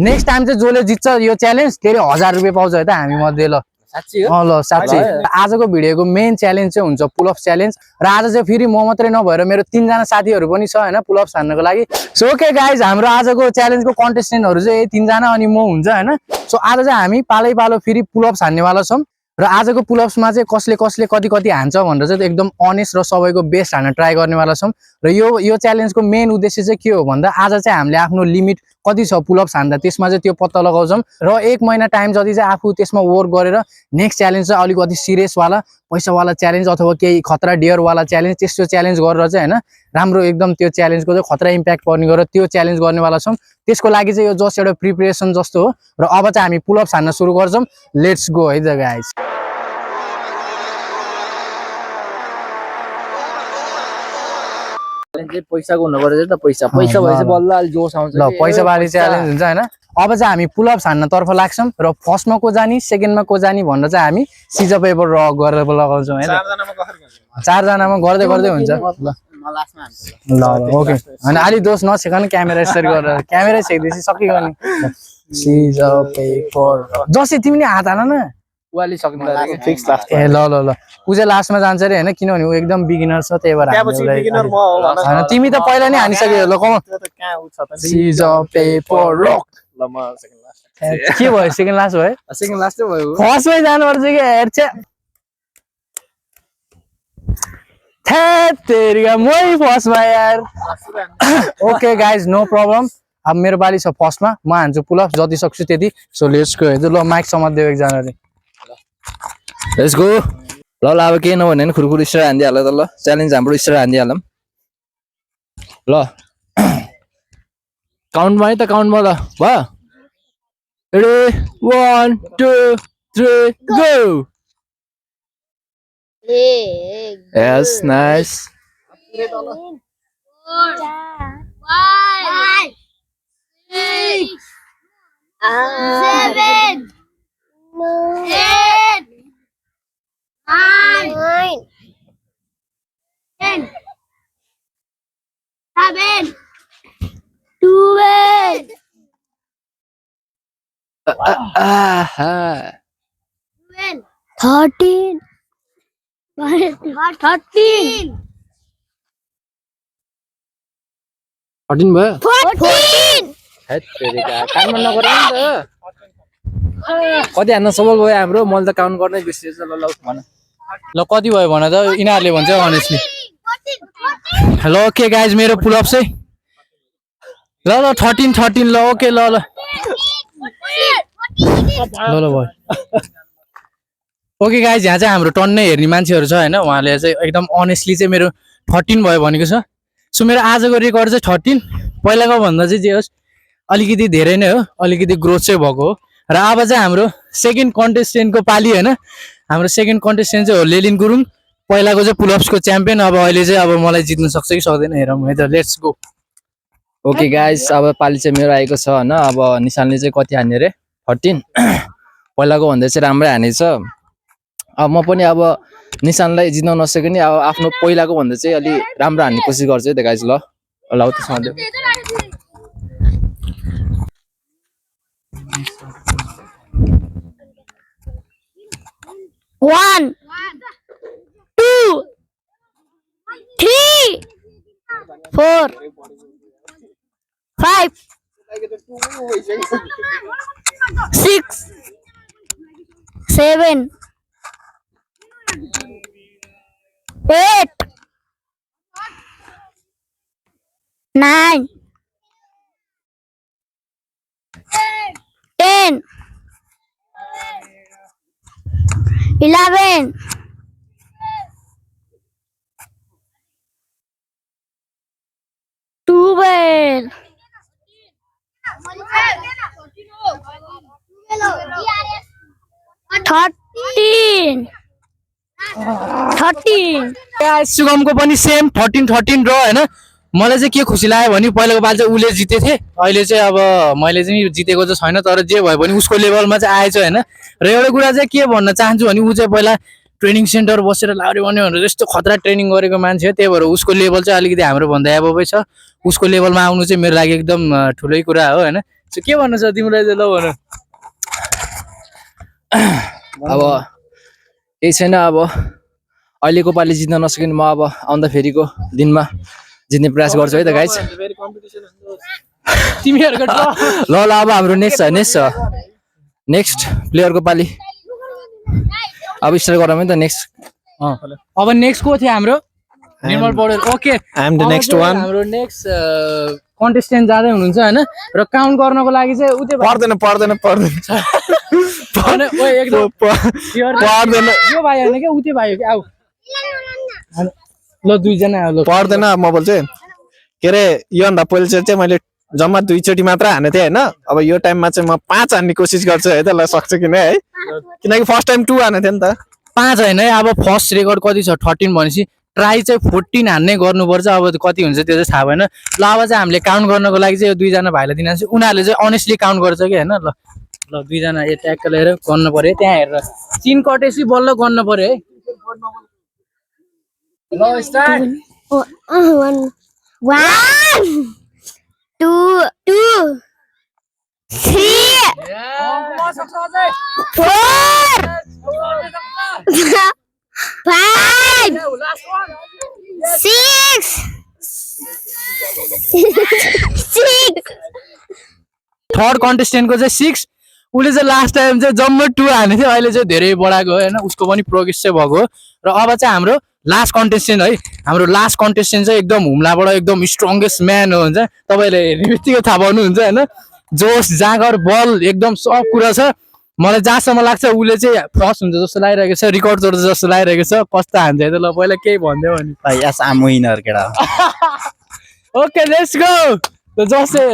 Next time चाहिँ जसले जित्छ यो च्यालेन्ज त्यसले 1000 रुपियाँ पाउँछ है त हामी मध्ये ल साच्चै हो ल साच्चै आजको भिडियोको मेन च्यालेन्ज चाहिँ हुन्छ पुलअप्स च्यालेन्ज र आज चाहिँ फेरि म मात्रै नभएर मेरो 3 जना साथीहरू पनि छ हैन पुलअप्स हान्नको लागि सो ओके गाइज हाम्रो आजको च्यालेन्जको कन्टेस्टेन्टहरू चाहिँ 3 जना अनि म हुन्छ हैन सो आज चाहिँ हामी पालै पालो फेरि पुलअप्स हान्नेवाला छौं र आजको पुलअप्समा चाहिँ कसले कति हान्छ भनेर चाहिँ एकदम अनेस्ट र सबैको बेस्ट हान्न ट्राई गर्नेवाला छौं र यो च्यालेन्जको मेन उद्देश्य चाहिँ के हो भन्दा आज चाहिँ हामीले आफ्नो लिमिट कति छ पुलअप्स हान्दा त्यसमा चाहिँ त्यो पत्ता लगाउँछौं र 1 महिना टाइम जति चाहिँ आफू त्यसमा वर्क गरेर नेक्स्ट च्यालेन्ज चाहिँ अलिकति सिरियस वाला पैसावाला च्यालेन्ज अथवा केही खतरा डियर वाला च्यालेन्ज त्यस्तो च्यालेन्ज गरेर चाहिँ हैन राम्रो एकदम त्यो च्यालेन्जको चाहिँ खतरा इम्प्याक्ट पर्ने गरेर त्यो च्यालेन्ज गर्नेवाला छौं त्यसको लागि चाहिँ यो जस्ट एउटा प्रिपरेसन जस्तो हो र अब चाहिँ हामी पुलअप्स हान्न सुरु गर्छौं लेट्स गो है द गाइज पैसाको हुनुपर्छ त पैसा भएपछि बल्ल अलि जोस आउँछ ल पैसा बारे च्यालेन्ज हुन्छ हैन अब चाहिँ हामी पुलअप्स हान्न तर्फ लाग्छौं र फर्स्टमा को जानी सेकेन्डमा को जानी भनेर चाहिँ हामी सिजर पेपर र गरेर लगाउँछौं हैन 4 जनामा गर्दै हुन्छ ल ओके अनि अलि दोष नछेकन क्यामेरा स्टार्ट गरेर क्यामेरा छेक्दैछ सकियो नि सिजर पेपर जसै तिमी नि हात हाल न वाली सक्नु फिक्स लास्ट ए ल उ चाहिँ लास्टमा जान्छ रे हैन किनभने उ एकदम बिगिनर छ त्यही भएर बिगिनर म हो हैन तिमी त पहिला नै हानिसक्यो ल कम त्यो त कहाँ उ छ त सिजर पेपर रक ल म सेकेन्ड लास्ट के भयो सेकेन्ड लास्ट भयो सेकेन्ड लास्टै भयो फर्स्टमै जानुपर्छ कि हेर्छ तेरिका मै फर्स्टमा यार ओके गाइज नो प्रब्लम अब मेरो बाली छ फर्स्टमा म हान्छु पुलअप्स जति सक्छु त्यति सो लेट्स गो ल माइक समात्देऊ एकजनाले लेट्स गो ल अब केही नभने नि खुरखुर स्टार हान्दिहाल त ल च्यालेन्ज हाम्रो स्टार हान्दिहालौँ ल काउन्टमा है त काउन्टमा ल भयो रेडी 1 2 3 गो यस नाइस 7 8 9 10 11 12 13 13 14 भयो 14 हैट तेरिका काउन्ट नगर नि त कति हान्न सफल भयो हाम्रो मैले त काउन्ट गर्नै बिर्सेछ ल ल भन ल कति भयो भन त यिनीहरूले भन्छ अनेस्टली ल ओके गाइज मेरो पुलअप्स चाहिँ ल 13 ल ओके ल भयो ओके गाइज यहाँ चाहिँ हाम्रो टन्नै हेर्ने मान्छेहरू छ हैन उहाँले चाहिँ एकदम अनेस्टली चाहिँ मेरो 13 भयो भनेको छ सो मेरो आजको रेकर्ड चाहिँ 13 पहिलाको भन्दा चाहिँ जे होस् अलिकति धेरै नै हो अलिकति ग्रोथ चाहिँ भएको हो र अब चाहिँ हाम्रो सेकेन्ड कन्टेस्टेन्टको पाली हैन हाम्रो सेकेन्ड कन्टेस्टेन्ट चाहिँ हो लेलिन गुरुङ पहिलाको चाहिँ पुलअप्सको च्याम्पियन अब अहिले चाहिँ अब मलाई जित्न सक्छ कि सक्दैन हेरौँ है त लेट्स गो ओके गाइस अब पाली चाहिँ मेरो आएको छ हैन अब निशानले चाहिँ कति हान्ने रे 14 पहिलाको भन्दा चाहिँ राम्रै हानेछ अब म पनि अब निशानलाई जित्न नसके नि अब आफ्नो पहिलाको भन्दा चाहिँ अलि राम्रो हान्ने कोसिस गर्छु है त गाइस ल ल त्यसमा दे 1 2 3 4 5 6 7 8 9 10 11 12 13 सुगमको पनि सेम 13 र हैन मलाई चाहिँ के खुसी लाग्यो भने पहिलाको पाल चाहिँ उले जिते थिए अहिले चाहिँ अब मैले चाहिँ जितेको चाहिँ छैन तर जे भयो भने उसको लेभलमा चाहिँ आएछ हैन र एउटा कुरा चाहिँ के भन्न चाहन्छु भने उ चाहिँ पहिला ट्रेनिङ सेन्टर बसेर लाउरे भन्यो भनेर यस्तो खतरा ट्रेनिङ गरेको मान्छे हो त्यही भएर उसको लेभल चाहिँ अलिकति हाम्रो भन्दा एबोभै छ उसको लेभलमा आउनु चाहिँ मेरो लागि एकदम ठुलै कुरा हो हैन सो के भन्नु छ तिमीलाई चाहिँ ल भन अब केही छैन अब अहिलेको पालि जित्न नसकिने म अब आउँदा फेरिको दिनमा जित्ने प्रयास गर्छु है त गाइज तिमीहरूको draw। ल अब हाम्रो नेक्स्ट प्लेयरको पालि अब स्टार्ट गरौँ है त नेक्स्ट अब नेक्स्ट को थियो हाम्रो Nirmal Paudel okay I am the next one. हाम्रो नेक्स्ट कन्टेस्टेन्ट जाँदै हुनुहुन्छ हैन र काउन्ट गर्नको लागि चाहिँ उते पर्दैन पर्दैन यो भाइ हैन के उते भाइ हो के आऊ ल दुईजना आऊ ल पर्दैन म बोल्छु है। के अरे योभन्दा पहिले चाहिँ मैले जम्मा 2 चोटि मात्र हानेको थिएँ होइन। अब यो टाइममा चाहिँ म 5 हान्ने कोसिस गर्छु है त। ल सक्छु किन है, किनकि फर्स्ट टाइम 2 हानेको थिएँ नि त। 5 हैन है। अब फर्स्ट रेकर्ड कति छ 13 भनेपछि ट्राई चाहिँ 14 हान्ने गर्नुपर्छ। अब कति हुन्छ त्यो चाहिँ थाहा भएन। ल अब चाहिँ हामीले काउन्ट गर्नको लागि चाहिँ यो दुईजना भाइलाई दिनु छ। उनीहरूले चाहिँ अनेस्टली काउन्ट गर्छ कि हैन। ल ल दुईजना यो ट्याक्क लिएर गर्नु पर्यो त्यहाँ हेरेर चिन कटेसी बल्ल गर्नु पर्यो है। ल स्टार्ट 1 2 3 4 5 6 थर्ड कन्टेस्टेन्टको चाहिँ 6 उसले चाहिँ लास्ट टाइम चाहिँ जम्मै 2 हाने थियो। अहिले चाहिँ धेरै बढाएको हैन, उसको पनि प्रोग्रेस चाहिँ भएको। र अब चाहिँ हाम्रो लास्ट कन्टेस्टेन्ट है, हाम्रो लास्ट कन्टेस्टेन्ट चाहिँ एकदम हुम्लाबाट एकदम स्ट्रङ्गेस्ट म्यान हो हुन्छ। तपाईले हेर्ने बित्तिकै थाहा पाउनुहुन्छ हैन। जोस जागर बल एकदम सब कुरा छ। मलाई जहाँसम्म लाग्छ उसले चाहिँ फर्स्ट हुन्छ जस्तो लागिरहेको छ, रेकर्ड तोड्छ जस्तो लागिरहेको छ। कस्तो हान्छ त ल पहिला केही भन्दियो भने यस आम विनर केडा ओके लेट्स गो। त जसै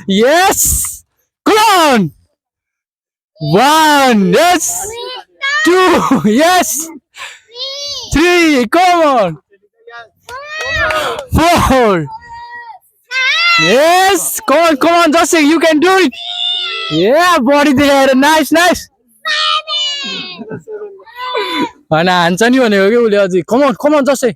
yes come on 1 yes 2 yes 3 come on 4 yes come on just say you can do it yeah body देखाएर nice हैन हान्छ नि भनेको के उले अझै come on just say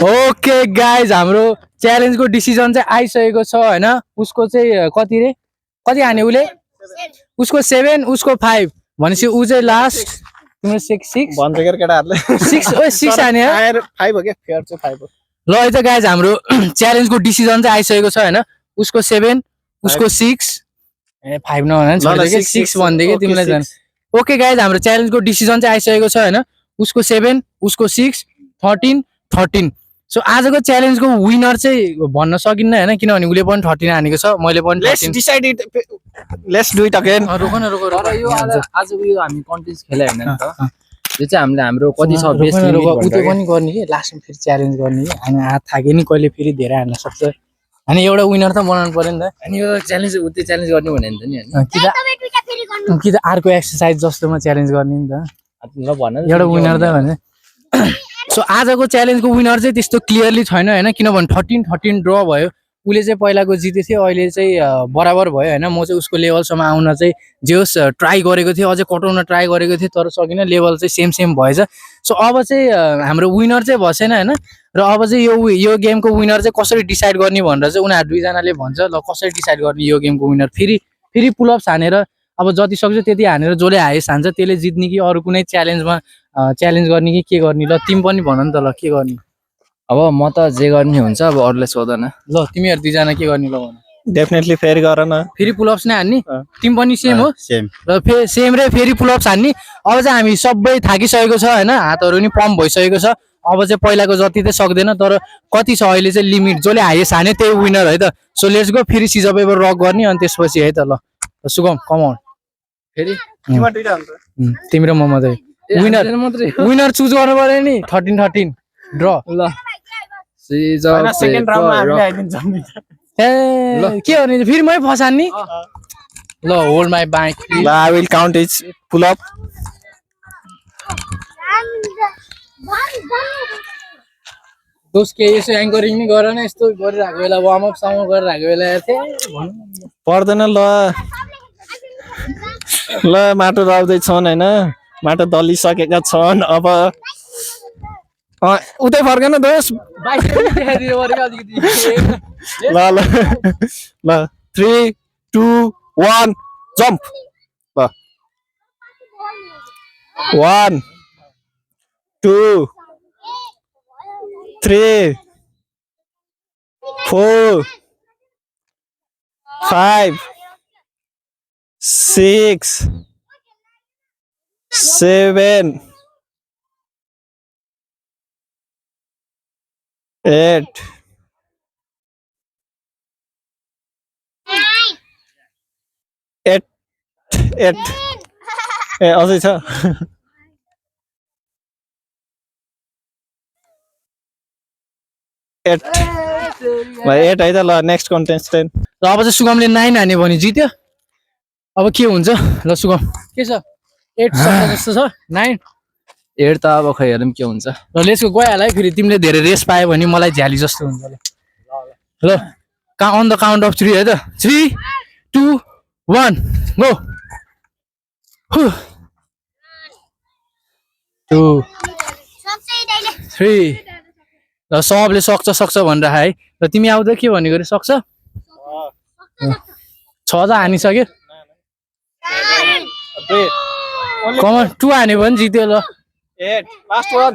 okay guys हाम्रो च्यालेन्जको डिसिजन चाहिँ आइसकेको छ हैन। उसको चाहिँ कति हाने उले उसको 7 उसको 5 भनेपछि उ चाहिँ लास्ट तिम्रो 6 भन्छ के केटाहरुले 6 हाने 5 हो के फेयर चाहिँ 5 हो। ल है त गाइज हाम्रो च्यालेन्जको डिसिजन चाहिँ आइसकेको छ हैन। उसको 7 उसको 6 ए 5 नभन छोड्दै 6 भन्दै के तिमीलाई जान। ओके गाइज हाम्रो च्यालेन्जको डिसिजन चाहिँ आइसकेको छ हैन। उसको 7 उसको 6 13 सो आजको च्यालेन्जको विनर चाहिँ भन्न सकिन्न हैन, किनभने उले पनि 13 हानेको छ, मैले पनि 13। Let's do it again. रोक न तर यो आजको यो हामी कन्टेस्ट खेले हैन नि त। यो चाहिँ हामीले हाम्रो कति छ बेस्ट उते पनि गर्ने कि लास्टमा फेरि च्यालेन्ज गर्ने कि अनि हात थाके नि कहिले फेरि धेरै हान्न सक्छ। अनि एउटा विनर त बनाउनु पर्यो नि त। अनि यो च्यालेन्ज उते च्यालेन्ज गर्ने भने नि त नि हैन कि त अर्को एक्सरसाइज जस्तोमा च्यालेन्ज गर्ने नि त। ल भन एउटा विनर त भने सो आजको च्यालेन्जको विनर चाहिँ त्यस्तो क्लियरली छैन हैन, किनभने 13 ड्र भयो। उसले चाहिँ पहिलाको जिते थियो, अहिले चाहिँ बराबर भयो हैन। म चाहिँ उसको लेभलसम्म आउन चाहिँ जे होस् ट्राई गरेको थिएँ, अझै कटाउन ट्राई गरेको थिएँ तर सकिनँ। लेभल चाहिँ सेम भएछ। सो अब चाहिँ हाम्रो विनर चाहिँ भएन हैन। र अब चाहिँ यो गेमको विनर चाहिँ कसरी डिसाइड गर्ने भनेर चाहिँ उनीहरू दुईजनाले भन्छ। ल कसरी डिसाइड गर्ने यो गेमको विनर, फेरि पुलअप्स हानेर अब जति सक्छ त्यति हानेर जसले हाइस्ट हान्छ त्यसले जित्ने कि अरू कुनै च्यालेन्जमा च्यालेन्ज गर्ने कि के गर्ने। ल तिमी पनि भन नि त ल के गर्ने। अब म त जे गर्ने हुन्छ अब अरूले सोधन। ल तिमीहरू दुईजना के गर्ने ल भन। डेफिनेटली फेयर गर न। फेरि पुलअप्स नै हान्ने तिमी पनि सेम हो सेम र सेम रे फेरि पुलअप्स हान्ने। अब चाहिँ हामी सबै थाकिसकेको छ हैन, हातहरू नि पम्प भइसकेको छ। अब चाहिँ पहिलाको जति चाहिँ सक्दैन तर कति छ अहिले चाहिँ लिमिट, जसले हाइएस्ट हाने त्यही विनर है त। So let's go. फेरि सिजर पेपर रक गर्ने अनि त्यसपछि है त। ल सुगम कम अन फेरि तिम्रो म मात्रै विनर चुज गर्नु पर्यो नि। 13 ड्र। ल सिजर सेकेन्ड राउन्डमा हामीले आइदिन्छौँ नि। ए के गर्ने फेरि मै फसान्नी। ल होल्ड माई बाइक ल I will count it's pull up. दोस्त के यसो एङ्करिङ नि गर न, यस्तो गरिरहेको बेला वार्म अप साम गरिरहेको बेला पर्दैन। ल माटो राउँदै छन् हैन, माटो दलिसकेका छन्। अब उतै फर्केन दोस ल ल ल 3 2 1 जम्प ल 1 2 3 4 5 6 7 8 8 8 ए अझै छ एट ल 8 है त ल नेक्स्ट कन्टेस्टेन्ट ल अब चाहिँ सुगमले 9 हान्यो भने जित्यो अब के हुन्छ ल सुगम के छ 8 सक्छ जस्तो छ 9 8 त अब खै हेरौँ के हुन्छ ल लेट्सको गइहाल है फेरि तिमीले धेरै रेस पायो भने मलाई झ्याली जस्तो हुन्छ ल अन द काउन्ट अफ 3 है त 3 2 1 गो 2 3 ल सबले सक्छ भनेर है र तिमी आउँदा के भनेको रे सक्छ 6 त हानिसक्यो कमन 2 हान्यो भने जित्यो ल 8 last one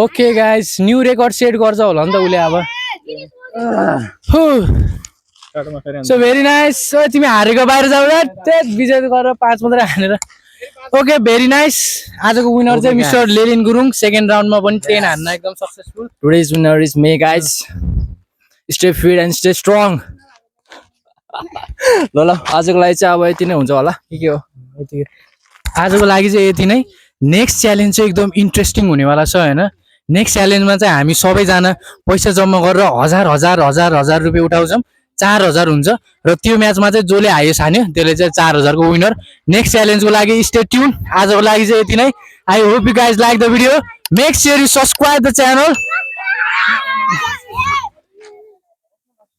okay guys new record set गर्छ होला नि त उसले अब सो भेरी नाइस तिमी हारेको बाहिर जाऊ विजय गरेर 5 मात्रै हानेर ओके भेरी नाइस आजको विनर चाहिँ मिस्टर लेलिन गुरुङ सेकेन्ड राउन्डमा पनि 10 हान्न एकदम successful today's winner is may guys stay fit and stay strong ल आजको लागि चाहिँ अब यति नै हुन्छ होला के हो यतिकै आजको लागि चाहिँ यति नै नेक्स्ट च्यालेन्ज चाहिँ एकदम इन्ट्रेस्टिङ हुनेवाला छ होइन नेक्स्ट च्यालेन्जमा चाहिँ हामी सबैजना पैसा जम्मा गरेर हजार रुपियाँ उठाउँछौँ 4000 हुन्छ र त्यो म्याचमा चाहिँ जसले हाइएस्ट हान्यो त्यसले चाहिँ 4000 को विनर नेक्स्ट च्यालेन्जको लागि स्टे ट्युन आजको लागि चाहिँ यति नै I hope you guys like the video make sure you subscribe the channel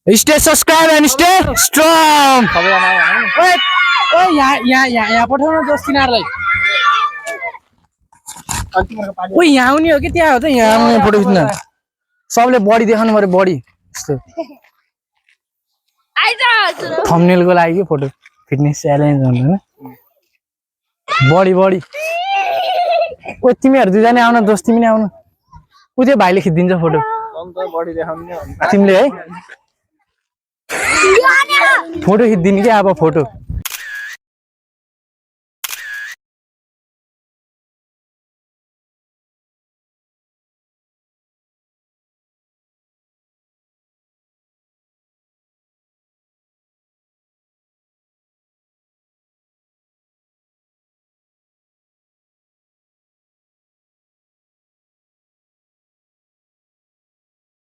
stay subscribe and stay strong यहाँ पठाउन जस तिनीहरूलाई ओ यहाँ आउने हो कि त्यहाँ हो त यहाँ आउने फोटो खिच्न सबले बडी देखाउनु पर्यो बडी यस्तो थम्बनेलको लागि फोटो फिटनेस च्यालेन्ज भन्नु बडी ओ तिमीहरू दुईजना आउन दोस्त तिमी नै आउनु उ त्यो भाइले खिचिदिन्छ फोटो तिमीले है फोटो खिचिदिने क्या अब फोटो